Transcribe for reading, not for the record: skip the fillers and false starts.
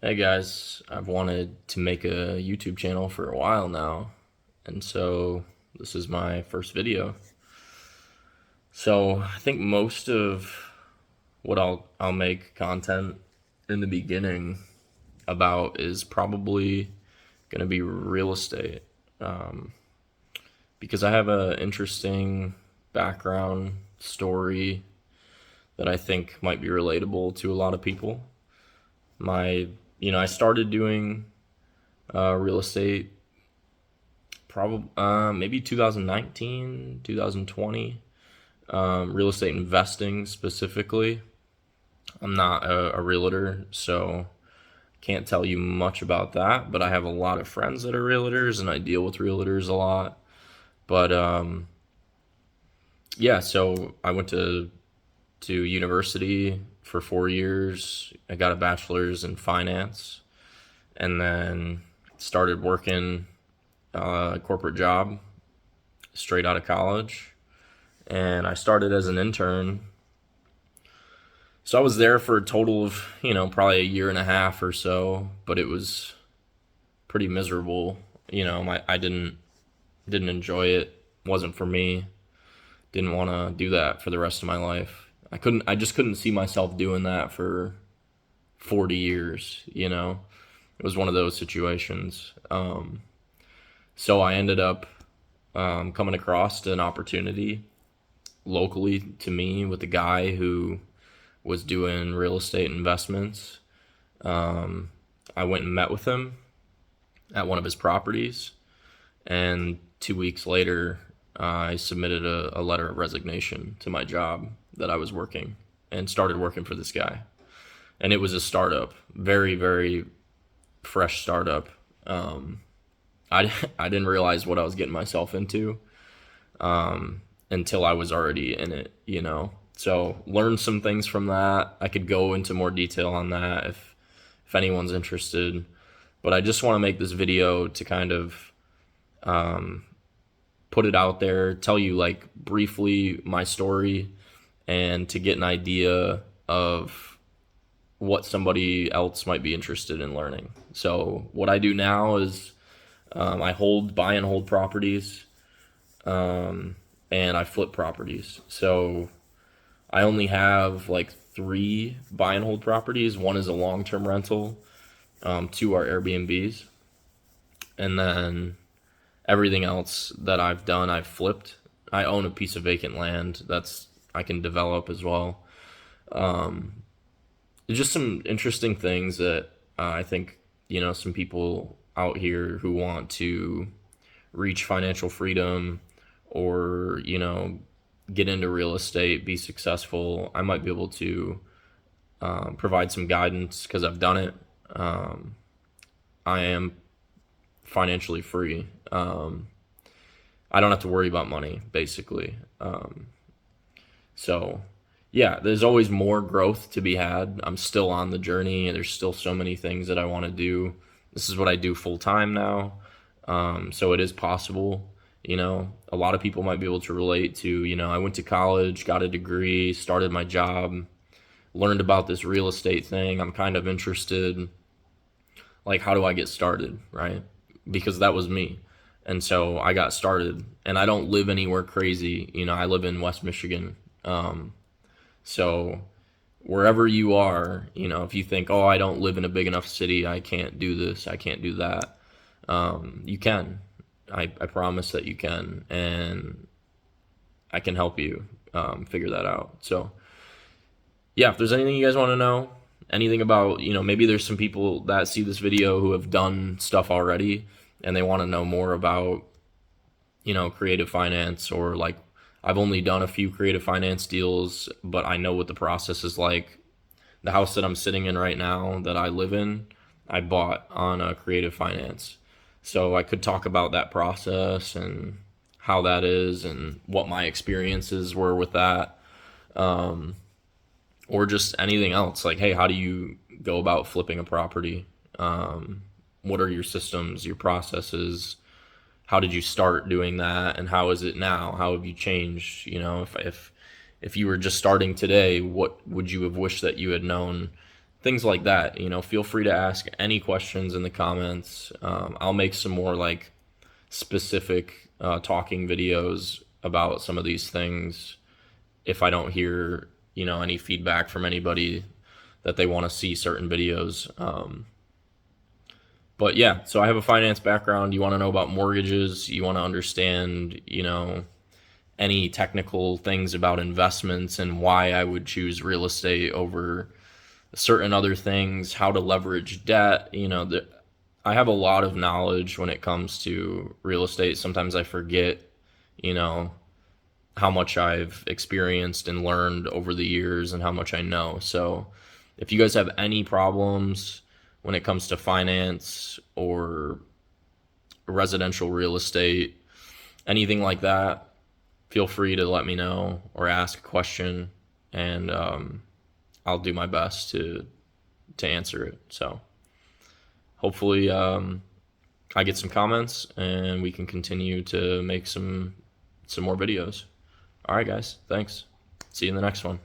Hey guys, I've wanted to make a YouTube channel for a while now, and so this is my first video. So I think most of what I'll make content in the beginning about is probably going to be real estate, um, because I have an interesting background story that I think might be relatable to a lot of people. My, I started doing real estate probably maybe 2019, 2020. Real estate investing specifically. I'm not a realtor, so can't tell you much about that, but I have a lot of friends that are realtors and I deal with realtors a lot. But yeah, so I went to university for 4 years. I got a bachelor's in finance and then started working a corporate job straight out of college. And I started as an intern. So I was there for a total of, probably a year and a half or so, but it was pretty miserable. I didn't enjoy it. Wasn't for me. Didn't want to do that for the rest of my life. I just couldn't see myself doing that for 40 years. It was one of those situations. So I ended up coming across an opportunity locally to me with a guy who was doing real estate investments. I went and met with him at one of his properties, and 2 weeks later, I submitted a letter of resignation to my job that I was working and started working for this guy. And it was a startup, very, very fresh startup. I didn't realize what I was getting myself into until I was already in it. So learned some things from that. I could go into more detail on that if anyone's interested. But I just want to make this video to kind of put it out there, tell you like briefly my story, and to get an idea of what somebody else might be interested in learning. So what I do now is I buy and hold properties, and I flip properties. So I only have like 3 buy and hold properties. One is a long-term rental, 2 are Airbnbs, and then everything else that I've done, I've flipped. I own a piece of vacant land that's I can develop as well. Just some interesting things that I think some people out here who want to reach financial freedom or get into real estate, be successful. I might be able to provide some guidance because I've done it. I am financially free. I don't have to worry about money, basically. So, yeah, there's always more growth to be had. I'm still on the journey. There's still so many things that I want to do. This is what I do full time now. So it is possible. A lot of people might be able to relate to, I went to college, got a degree, started my job, learned about this real estate thing. I'm kind of interested. Like, how do I get started, right? Because that was me. And so I got started, and I don't live anywhere crazy. I live in West Michigan. So wherever you are, if you think, oh, I don't live in a big enough city, I can't do this, I can't do that, you can. I promise that you can, and I can help you figure that out. So yeah, if there's anything you guys want to know, anything about, maybe there's some people that see this video who have done stuff already and they want to know more about, creative finance, or like I've only done a few creative finance deals, but I know what the process is like. The house that I'm sitting in right now that I live in, I bought on a creative finance. So I could talk about that process and how that is and what my experiences were with that. Or just anything else. Like, hey, how do you go about flipping a property? What are your systems, your processes? How did you start doing that, and how is it now? How have you changed? If you were just starting today, what would you have wished that you had known things like that. Feel free to ask any questions in the comments. I'll make some more like specific talking videos about some of these things if I don't hear any feedback from anybody that they want to see certain videos. But yeah, so I have a finance background. You want to know about mortgages, you want to understand any technical things about investments and why I would choose real estate over certain other things, how to leverage debt. I have a lot of knowledge when it comes to real estate. Sometimes I forget, you know, how much I've experienced and learned over the years and how much I know. So if you guys have any problems when it comes to finance or residential real estate, anything like that, feel free to let me know or ask a question, and I'll do my best to answer it. So hopefully I get some comments and we can continue to make some more videos. All right, guys. Thanks. See you in the next one.